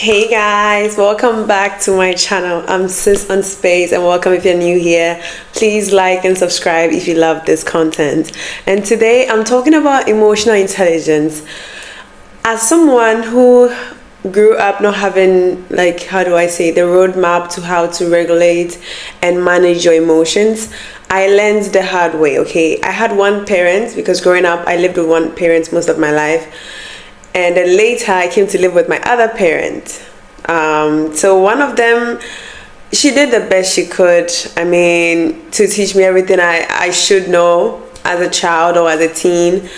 Hey guys, welcome back to my channel. I'm Sis on Space, and welcome if you're new here. Please like and subscribe if you love this content. And today I'm talking about emotional intelligence. As someone who grew up not having, like, how do I say, the roadmap to how to regulate and manage your emotions, I learned the hard way. Okay, I had one parent, because growing up I lived with one parent most of my life. And then later I came to live with my other parent. So one of them, she did the best she could. I mean, to teach me everything I should know as a child or as a teen.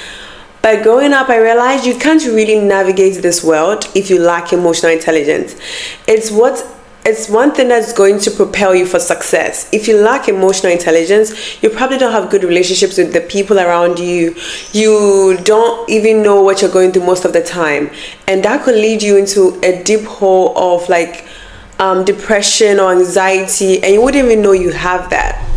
But growing up, I realized you can't really navigate this world if you lack emotional intelligence. It's one thing that's going to propel you for success. If you lack emotional intelligence, you probably don't have good relationships with the people around you. You don't even know what you're going through most of the time. And that could lead you into a deep hole of depression or anxiety, and you wouldn't even know you have that.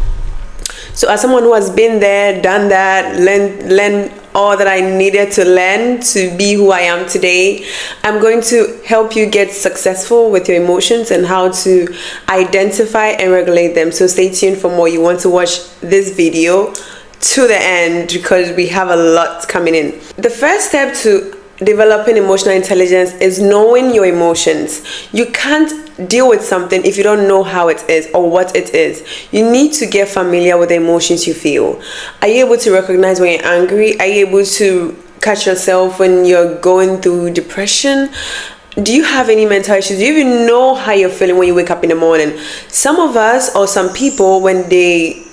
So as someone who has been there, done that, learned all that I needed to learn to be who I am today, I'm going to help you get successful with your emotions and how to identify and regulate them. So stay tuned for more. You want to watch this video to the end because we have a lot coming in. The first step to developing emotional intelligence is knowing your emotions. You can't deal with something if you don't know how it is or what it is. You need to get familiar with the emotions you feel. Are you able to recognize when you're angry? Are you able to catch yourself when you're going through depression? Do you have any mental issues? Do you even know how you're feeling when you wake up in the morning? Some of us, or some people, when they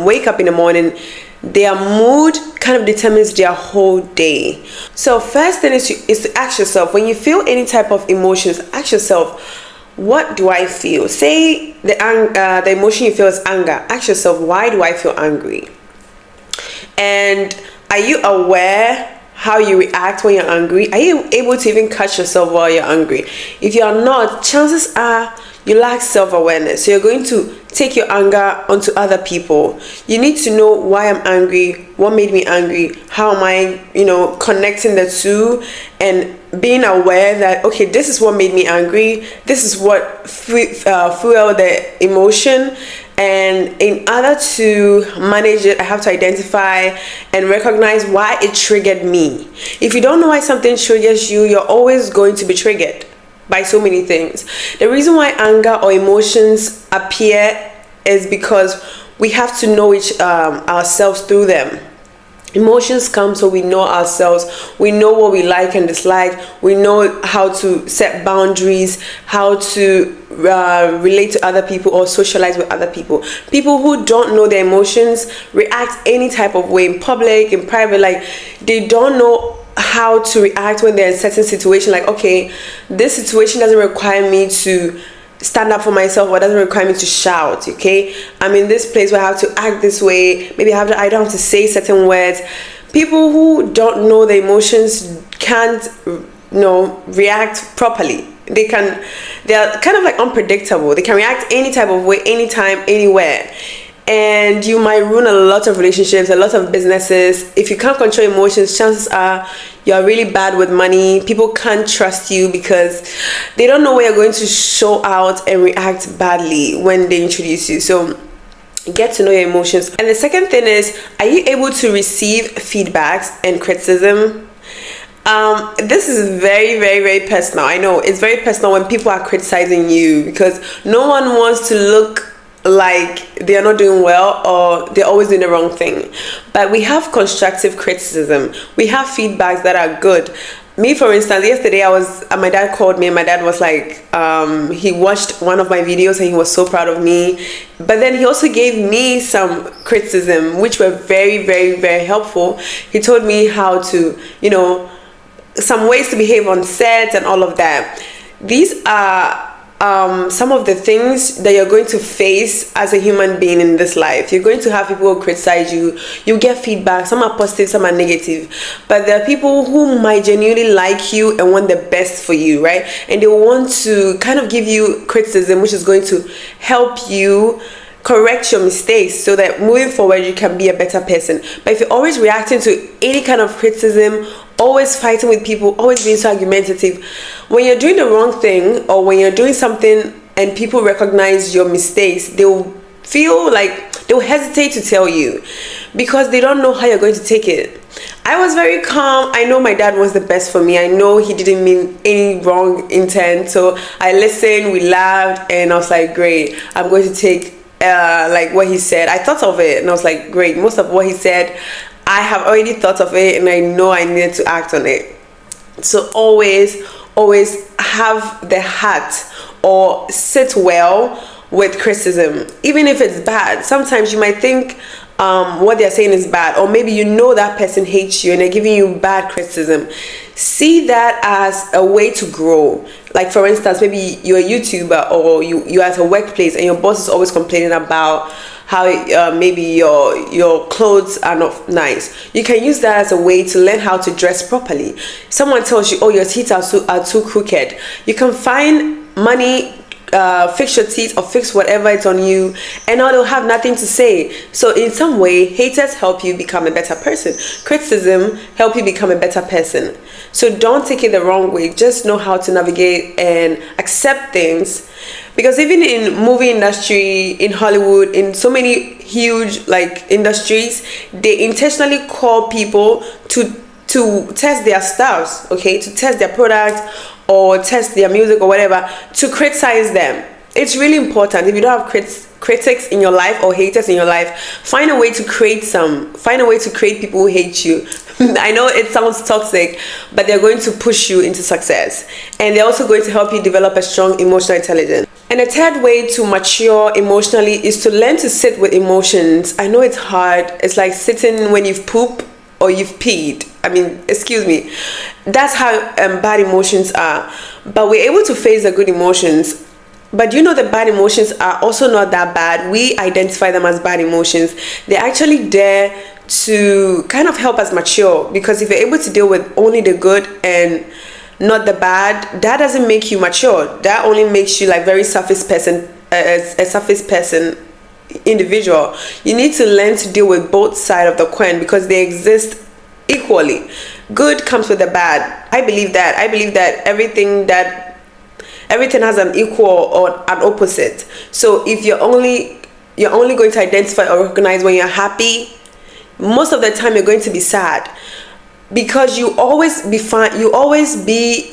wake up in the morning, their mood kind of determines their whole day. So first thing is to ask yourself, when you feel any type of emotions, ask yourself, what do I feel? Say the emotion you feel is anger. Ask yourself, why do I feel angry? And are you aware how you react when you're angry? Are you able to even catch yourself while you're angry? If you are not, chances are you lack self-awareness. So you're going to take your anger onto other people. You need to know why I'm angry, what made me angry, how am I, connecting the two, and being aware that, okay, this is what made me angry, this is what fueled the emotion. And in order to manage it, I have to identify and recognize why it triggered me. If you don't know why something triggers you, you're always going to be triggered by so many things. The reason why anger or emotions appear is because we have to know ourselves through them. Emotions come so we know ourselves, we know what we like and dislike, we know how to set boundaries, how to relate to other people or socialize with other people. People who don't know their emotions react any type of way in public, in private, like they don't know how to react when they're in a certain situation. Like, okay, this situation doesn't require me to stand up for myself or doesn't require me to shout. Okay, I'm in this place where I have to act this way. Maybe I don't have to say certain words. People who don't know the emotions can't react properly. They are kind of like unpredictable. They can react any type of way, anytime, anywhere. And you might ruin a lot of relationships, a lot of businesses. If you can't control emotions, chances are you're really bad with money. People can't trust you because they don't know where you're going to show out and react badly when they introduce you. So get to know your emotions. And the second thing is, are you able to receive feedbacks and criticism? This is very, very, very personal. I know it's very personal when people are criticizing you, because no one wants to look like they are not doing well or they're always doing the wrong thing. But we have constructive criticism. We have feedbacks that are good. Me, for instance, yesterday my dad called me and my dad was like, he watched one of my videos and he was so proud of me. But then he also gave me some criticism, which were very, very, very helpful. He told me how to, some ways to behave on set and all of that. These are some of the things that you're going to face as a human being in this life. You're going to have people who criticize you. You get feedback. Some are positive, some are negative. But there are people who might genuinely like you and want the best for you, right? And they want to kind of give you criticism, which is going to help you correct your mistakes so that moving forward you can be a better person. But if you're always reacting to any kind of criticism always fighting with people, always being so argumentative. When you're doing the wrong thing, or when you're doing something and people recognize your mistakes, they'll feel like they'll hesitate to tell you because they don't know how you're going to take it. I was very calm. I know my dad was the best for me. I know he didn't mean any wrong intent. So I listened, we laughed, and I was like, great, I'm going to take like what he said. I thought of it and I was like, great, most of what he said, I have already thought of it and I know I needed to act on it. So always have the heart, or sit well with criticism, even if it's bad. Sometimes you might think what they're saying is bad, or maybe you know that person hates you and they're giving you bad criticism. See that as a way to grow. Like, for instance, maybe you're a YouTuber, or you're at a workplace and your boss is always complaining about how maybe your clothes are not nice. You can use that as a way to learn how to dress properly. Someone tells you, oh, your teeth are too crooked. You can find money, fix your teeth, or fix whatever it's on you, and now they'll have nothing to say. So in some way, haters help you become a better person. Criticism help you become a better person. So don't take it the wrong way. Just know how to navigate and accept things. Because even in movie industry, in Hollywood, in so many huge like industries, they intentionally call people to test their stuffs, okay, to test their product or test their music or whatever, to criticize them. It's really important. If you don't have critics in your life or haters in your life, find a way to create people who hate you. I know it sounds toxic, but they're going to push you into success, and they're also going to help you develop a strong emotional intelligence. And a third way to mature emotionally is to learn to sit with emotions. I know it's hard. It's like sitting when you've pooped or you've peed. I mean, excuse me. That's how bad emotions are. But we're able to face the good emotions. But you know, the bad emotions are also not that bad. We identify them as bad emotions. They're actually there to kind of help us mature, because if you're able to deal with only the good and not the bad, that doesn't make you mature. That only makes you like very surface person, a surface person individual. You need to learn to deal with both sides of the coin, because they exist equally. Good comes with the bad. I believe that everything has an equal or an opposite. So if you're only going to identify or recognize when you're happy, most of the time you're going to be sad, because you always be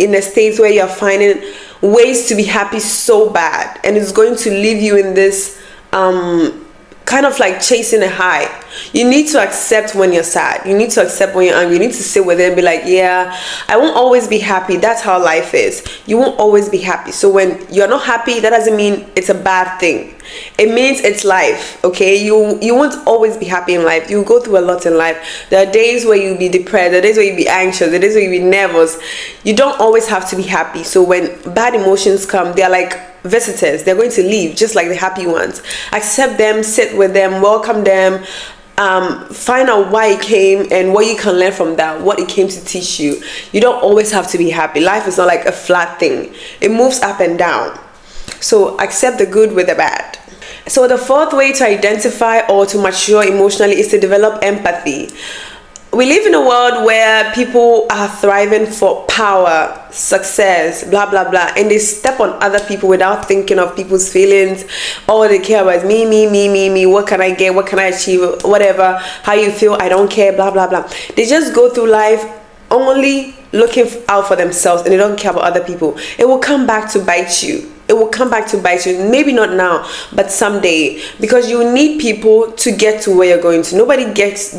in a state where you're finding ways to be happy so bad, and it's going to leave you in this kind of like chasing a high. You need to accept when you're sad. You need to accept when you're angry. You need to sit with it and be like, yeah, I won't always be happy. That's how life is. You won't always be happy. So when you're not happy, that doesn't mean it's a bad thing. It means it's life, okay? You won't always be happy in life. You go through a lot in life. There are days where you'll be depressed. There are days where you'll be anxious. There are days where you'll be nervous. You don't always have to be happy. So when bad emotions come, they're like visitors. They're going to leave, just like the happy ones. Accept them, sit with them, welcome them, find out why it came and what you can learn from that, what it came to teach you. You don't always have to be happy. Life is not like a flat thing. It moves up and down. So accept the good with the bad. So the fourth way to identify or to mature emotionally is to develop empathy. We live in a world where people are thriving for power, success, blah, blah, blah, and they step on other people without thinking of people's feelings. All they care about is me. What can I get? What can I achieve? Whatever. How you feel? I don't care, blah, blah, blah. They just go through life only looking out for themselves, and they don't care about other people. It will come back to bite you. It will come back to bite you. Maybe not now, but someday, because you need people to get to where you're going to. Nobody gets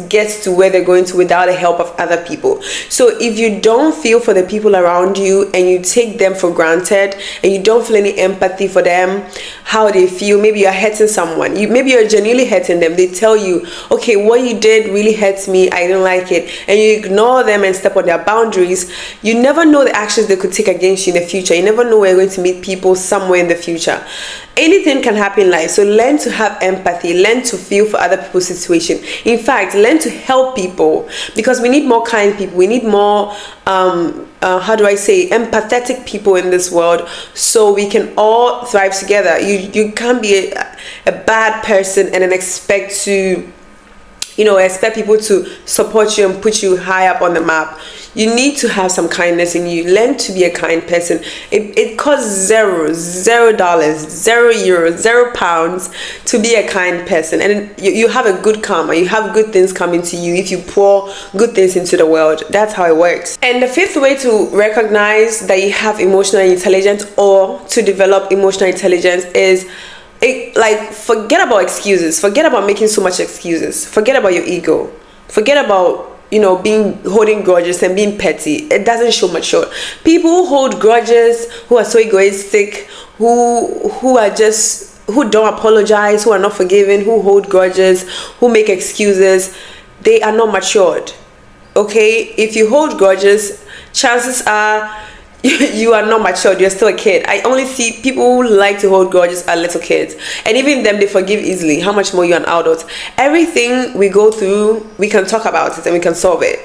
to where they're going to without the help of other people. So if you don't feel for the people around you and you take them for granted and you don't feel any empathy for them, how they feel, maybe you're hurting someone, maybe you're genuinely hurting them, they tell you, okay, what you did really hurts me, I don't like it, and you ignore them and step on their boundaries, you never know the actions they could take against you in the future. You never know where you're going to meet people somewhere in the future. Anything can happen in life. So learn to have empathy, learn to feel for other people's situation. In fact, learn to help people, because we need more kind people. We need more empathetic people in this world, so we can all thrive together. You can't be a bad person and then expect people to support you and put you high up on the map. You need to have some kindness in you. Learn to be a kind person. It costs $0, €0, £0 to be a kind person, and you have a good karma. You have good things coming to you if you pour good things into the world. That's how it works. And the fifth way to recognize that you have emotional intelligence or to develop emotional intelligence is forget about excuses. Forget about making so much excuses. Forget about your ego. Forget about holding grudges and being petty. It doesn't show mature. People who hold grudges, who are so egoistic, who don't apologize, who are not forgiving, who hold grudges, who make excuses, they are not matured. Okay? If you hold grudges, chances are you are not matured. You're still a kid. I only see people who like to hold grudges are little kids, and even them, they forgive easily. How much more you're an adult? Everything we go through, we can talk about it and we can solve it.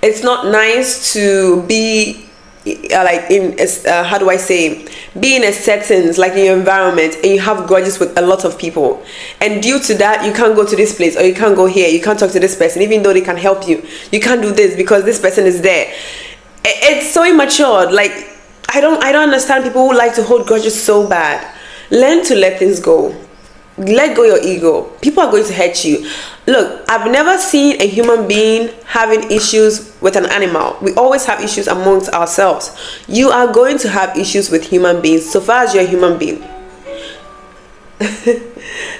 It's not nice to be be in a setting, like in your environment, and you have grudges with a lot of people, and due to that you can't go to this place, or you can't go here, you can't talk to this person even though they can help you. You can't do this because this person is there. It's so immature. Like, I don't understand people who like to hold grudges so bad. Learn to let things go. Let go your ego. People are going to hurt you. Look, I've never seen a human being having issues with an animal. We always have issues amongst ourselves. You are going to have issues with human beings so far as you're a human being.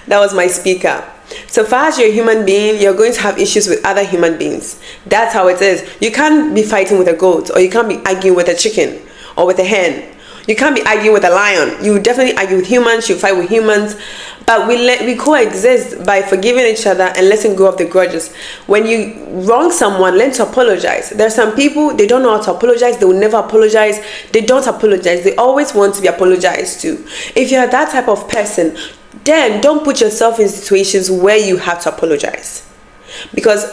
That was my speaker. So far as you're a human being, you're going to have issues with other human beings. That's how it is. You can't be fighting with a goat, or you can't be arguing with a chicken or with a hen. You can't be arguing with a lion. You definitely argue with humans, you fight with humans, but we coexist by forgiving each other and letting go of the grudges. When you wrong someone, learn to apologize. There are some people, they don't know how to apologize. They will never apologize. They don't apologize. They always want to be apologized to. If you're that type of person, then don't put yourself in situations where you have to apologize, because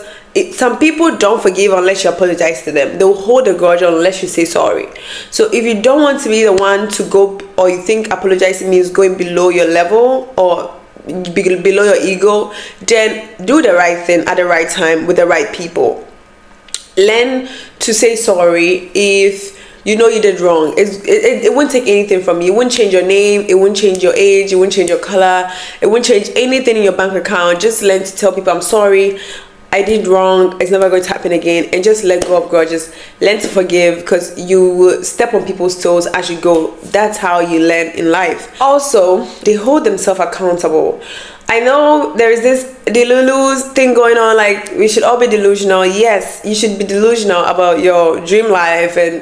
some people don't forgive unless you apologize to them. They'll hold a grudge unless you say sorry. So if you don't want to be the one to go, or you think apologizing means going below your level or below your ego, then do the right thing at the right time with the right people. Learn to say sorry if you know you did wrong. It wouldn't take anything from you. It wouldn't change your name. It wouldn't change your age. It wouldn't change your color. It wouldn't change anything in your bank account. Just learn to tell people, I'm sorry, I did wrong, it's never going to happen again, and just let go of grudges. Learn to forgive, because you will step on people's toes as you go. That's how you learn in life. Also, they hold themselves accountable. I know there is this delulu thing going on, like we should all be delusional. Yes, you should be delusional about your dream life and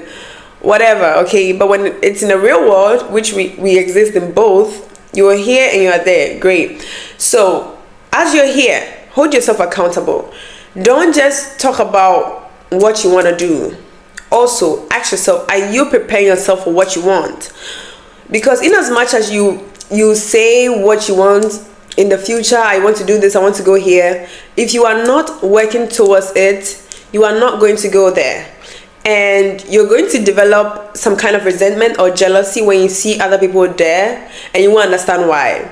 whatever, okay? But when it's in the real world, which we exist in both, you are here and you are there. Great. So as you're here, hold yourself accountable. Don't just talk about what you want to do. Also, ask yourself, are you preparing yourself for what you want? Because in as much as you say what you want in the future, I want to do this, I want to go here, if you are not working towards it, you are not going to go there. And you're going to develop some kind of resentment or jealousy when you see other people there, and you won't understand why.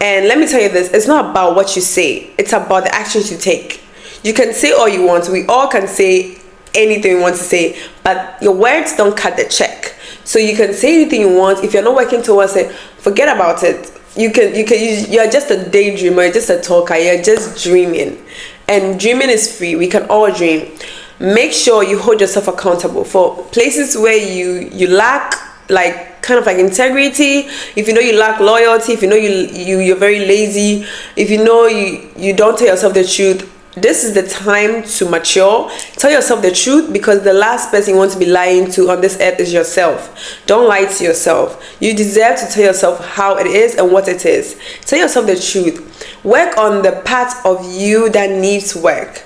And let me tell you this, it's not about what you say, it's about the actions you take. You can say all you want, we all can say anything you want to say, but your words don't cut the check. So you can say anything you want. If you're not working towards it, forget about it. You're just a daydreamer, you're just a talker, you're just dreaming. And dreaming is free, we can all dream. Make sure you hold yourself accountable for places where you lack kind of integrity. If you know you lack loyalty, if you know you're very lazy, if you know you don't tell yourself the truth, this is the time to mature. Tell yourself the truth, because the last person you want to be lying to on this earth is yourself. Don't lie to yourself. You deserve to tell yourself how it is and what it is. Tell yourself the truth. Work on the part of you that needs work.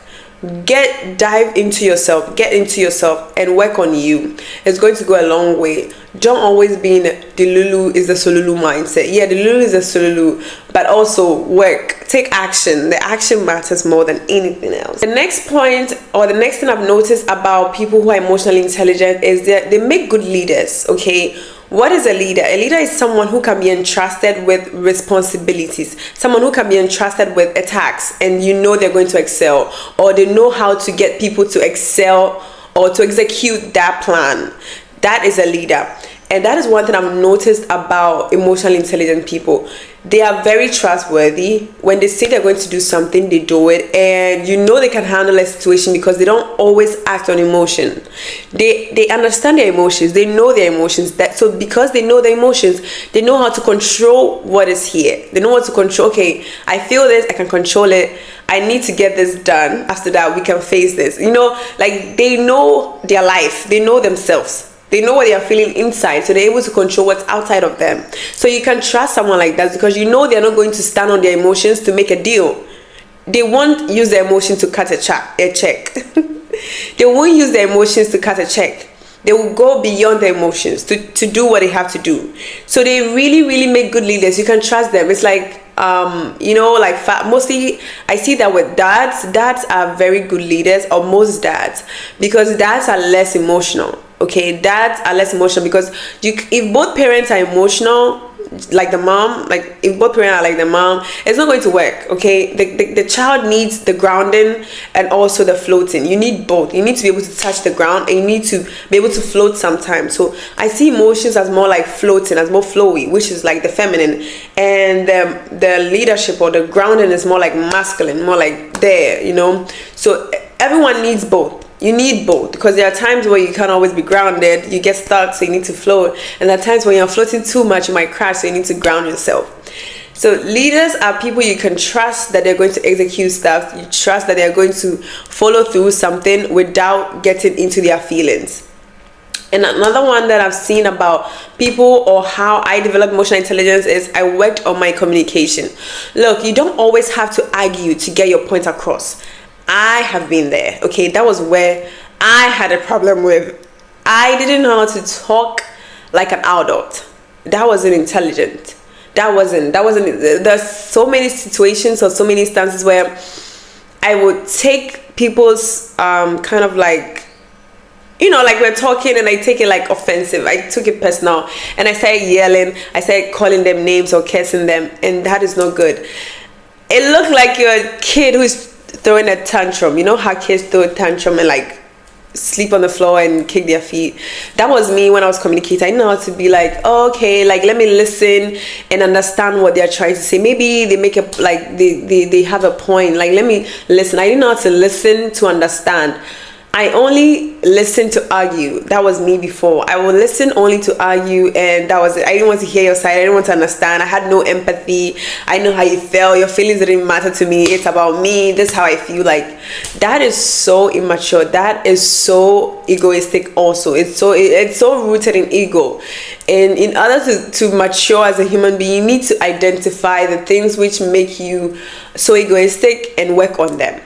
Dive into yourself, get into yourself and work on you. It's going to go a long way. Don't always be in the Lulu is the Solulu mindset. Yeah, the Lulu is the Solulu, but also work, take action. The action matters more than anything else. The next point, or the next thing I've noticed about people who are emotionally intelligent, is that they make good leaders. Okay, what is a leader? A leader is someone who can be entrusted with responsibilities, someone who can be entrusted with a task, and you know they're going to excel, or they know how to get people to excel or to execute that plan. That is a leader. And that is one thing I've noticed about emotionally intelligent people. They are very trustworthy. When they say they're going to do something, they do it. And you know they can handle a situation because they don't always act on emotion. They understand their emotions. They know their emotions. So because they know their emotions, they know how to control what is here. They know how to control, okay, I feel this, I can control it. I need to get this done. After that, we can face this. You know, like they know their life. They know themselves. They know what they are feeling inside, so they're able to control what's outside of them. So you can trust someone like that because you know they're not going to stand on their emotions to make a deal. They won't use their emotion to cut a check. They won't use their emotions to cut a check. They will go beyond their emotions to do what they have to do. So they really, really make good leaders. You can trust them. It's like, you know, like mostly I see that with dads. Dads are very good leaders, or most dads, because dads are less emotional. Okay, dads are less emotional because if both parents are emotional, like the mom, like if both parents are like the mom, it's not going to work. Okay, the child needs the grounding and also the floating. You need both. You need to be able to touch the ground and you need to be able to float sometimes. So I see emotions as more like floating, as more flowy, which is like the feminine, and the leadership or the grounding is more like masculine, more like there, you know. So everyone needs both. You need both because there are times where you can't always be grounded. You get stuck, so you need to float. And there are times when you're floating too much, you might crash, so you need to ground yourself. So leaders are people you can trust that they're going to execute stuff. You trust that they're going to follow through something without getting into their feelings. And another one that I've seen about people or how I develop emotional intelligence is I worked on my communication. Look, you don't always have to argue to get your point across. I have been there. Okay, that was where I had a problem with. I didn't know how to talk like an adult. That wasn't intelligent. That wasn't. There's so many situations or so many instances where I would take people's kind of like, you know, like we're talking and I take it like offensive. I took it personal and I started yelling. I started calling them names or cursing them, and that is not good. It looked like you're a kid who's throwing a tantrum. You know how kids throw a tantrum and like sleep on the floor and kick their feet? That was me when I was communicating. I didn't know how to be like, oh, okay, like let me listen and understand what they're trying to say. Maybe they make a like they have a point. Like let me listen. I didn't know how to listen to understand. I only listened to argue. That was me before. I would listen only to argue, and that was it. I didn't want to hear your side. I didn't want to understand. I had no empathy. I know how you felt. Your feelings didn't matter to me. It's about me. This is how I feel. Like that is so immature. That is so egoistic. Also, it's so rooted in ego. And in order to mature as a human being, you need to identify the things which make you so egoistic and work on them.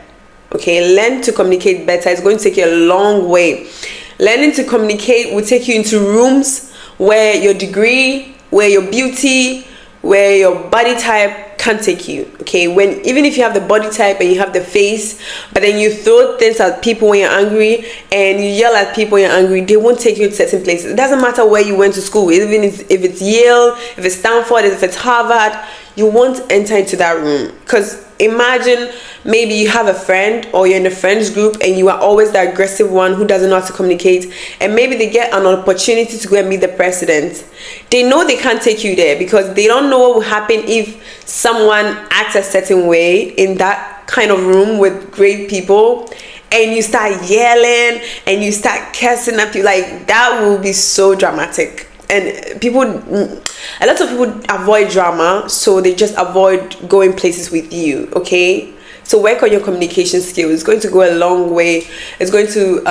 Okay, learn to communicate better. It's going to take you a long way. Learning to communicate will take you into rooms where your degree, where your beauty, where your body type can't take you. Okay, even if you have the body type and you have the face, but then you throw things at people when you're angry and you yell at people when you're angry, they won't take you to certain places. It doesn't matter where you went to school, even if it's Yale, if it's Stanford, if it's Harvard, you won't enter into that room. Because imagine maybe you have a friend or you're in a friends group and you are always the aggressive one who doesn't know how to communicate, and maybe they get an opportunity to go and meet the president. They know they can't take you there because they don't know what will happen if someone acts a certain way in that kind of room with great people, and you start yelling and you start cursing at people. Like that will be so dramatic. And a lot of people avoid drama, so they just avoid going places with you. Okay, so work on your communication skills. It's going to go a long way. It's going to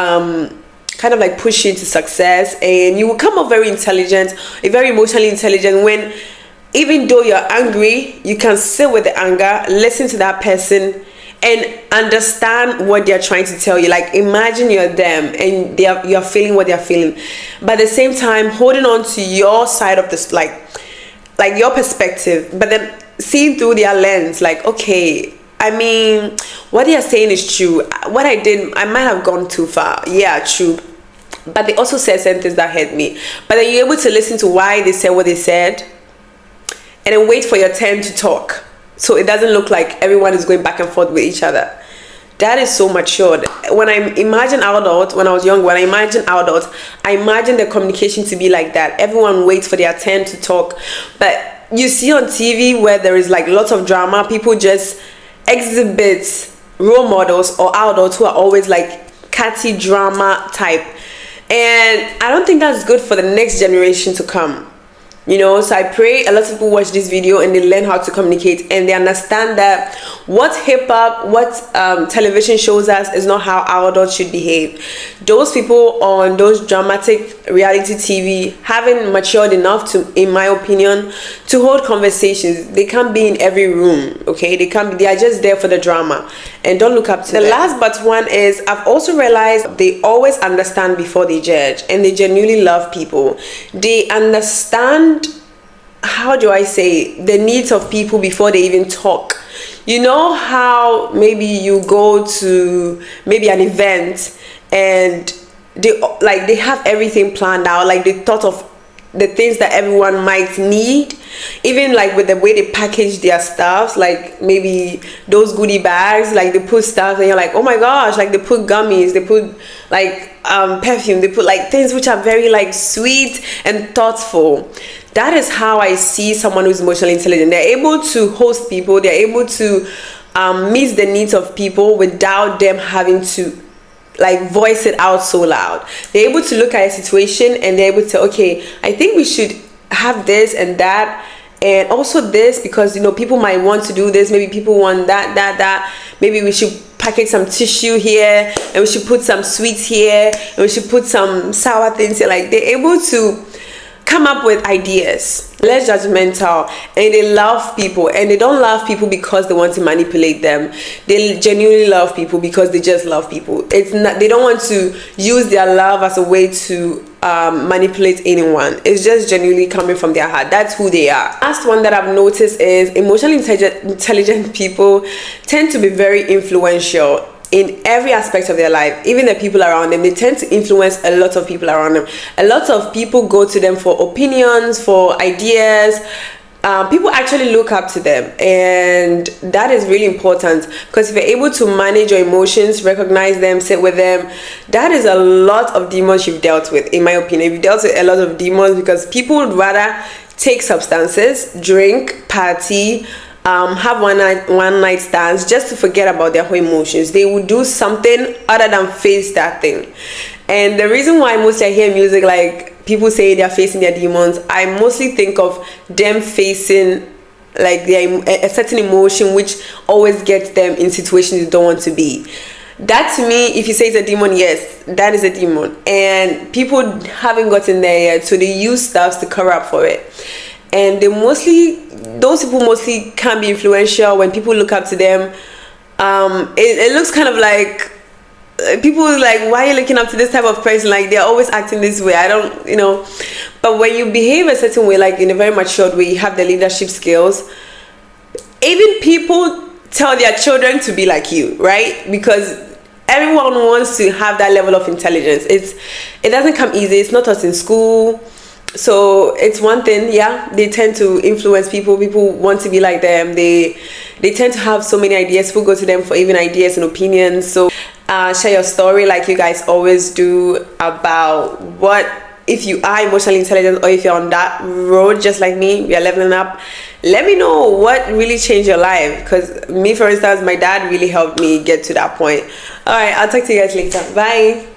kind of like push you into success, and you will come up very intelligent, very emotionally intelligent. When even though you're angry, you can sit with the anger, listen to that person, and understand what they're trying to tell you. Like imagine you're them and you're feeling what they're feeling, but at the same time holding on to your side of this, like your perspective, but then seeing through their lens. Like, okay, I mean, what they are saying is true. What I did, I might have gone too far. Yeah, true. But they also said sentences that hurt me. But then you're able to listen to why they said what they said, and then wait for your turn to talk. So it doesn't look like everyone is going back and forth with each other. that is so matured. When I imagine adults, when I was young, when I imagine adults, I imagine the communication to be like that. Everyone waits for their turn to talk. But you see on TV where there is like lots of drama, people just exhibit role models or adults who are always like catty drama type. And I don't think that's good for the next generation to come. You know, so I pray a lot of people watch this video and they learn how to communicate, and they understand that what hip-hop, what television shows us is not how our adults should behave. Those people on those dramatic reality TV haven't matured enough to, in my opinion, to hold conversations. They can't be in every room, okay? They are just there for the drama, and don't look up to them. The last but one is, I've also realized they always understand before they judge, and they genuinely love people. They understand, how do I say, the needs of people before they even talk. You know how maybe you go to maybe an event and they have everything planned out, like they thought of the things that everyone might need, even like with the way they package their stuff, like maybe those goodie bags, like they put stuff and you're like, oh my gosh, like they put gummies, they put like perfume, they put like things which are very like sweet and thoughtful. That is how I see someone who's emotionally intelligent. They're able to host people, they're able to meet the needs of people without them having to like voice it out so loud. They're able to look at a situation and they're able to say, okay, I think we should have this and that, and also this, because you know people might want to do this, maybe people want that, maybe we should package some tissue here, and we should put some sweets here, and we should put some sour things here. Like they're able to come up with ideas, less judgmental, and they love people, and they don't love people because they want to manipulate them. They genuinely love people because they just love people. It's not, they don't want to use their love as a way to manipulate anyone. It's just genuinely coming from their heart. That's who they are. Last one that I've noticed is emotionally intelligent people tend to be very influential in every aspect of their life. Even the people around them, they tend to influence a lot of people around them. A lot of people go to them for opinions, for ideas. People actually look up to them, and that is really important, because if you're able to manage your emotions, recognize them, sit with them, that is a lot of demons you've dealt with. In my opinion, you've dealt with a lot of demons, because people would rather take substances, drink, party, have one night stands just to forget about their whole emotions. They would do something other than face that thing. And the reason why mostly I hear music like people say they're facing their demons, I mostly think of them facing like a certain emotion which always gets them in situations they don't want to be. That to me, if you say it's a demon, yes, that is a demon. And people haven't gotten there yet, so they use stuff to cover up for it. And those people mostly can be influential. When people look up to them, it looks kind of like people like, why are you looking up to this type of person? Like they're always acting this way. I don't, you know. But when you behave a certain way, like in a very matured way, you have the leadership skills. Even people tell their children to be like you, right? Because everyone wants to have that level of intelligence. It doesn't come easy. It's not taught in school. So it's one thing, yeah, they tend to influence people. People want to be like them. They tend to have so many ideas. People go to them for even ideas and opinions. So share your story like you guys always do about what, if you are emotionally intelligent, or if you're on that road just like me, you're leveling up. Let me know what really changed your life, because me, for instance, my dad really helped me get to that point. All right, I'll talk to you guys later. Bye.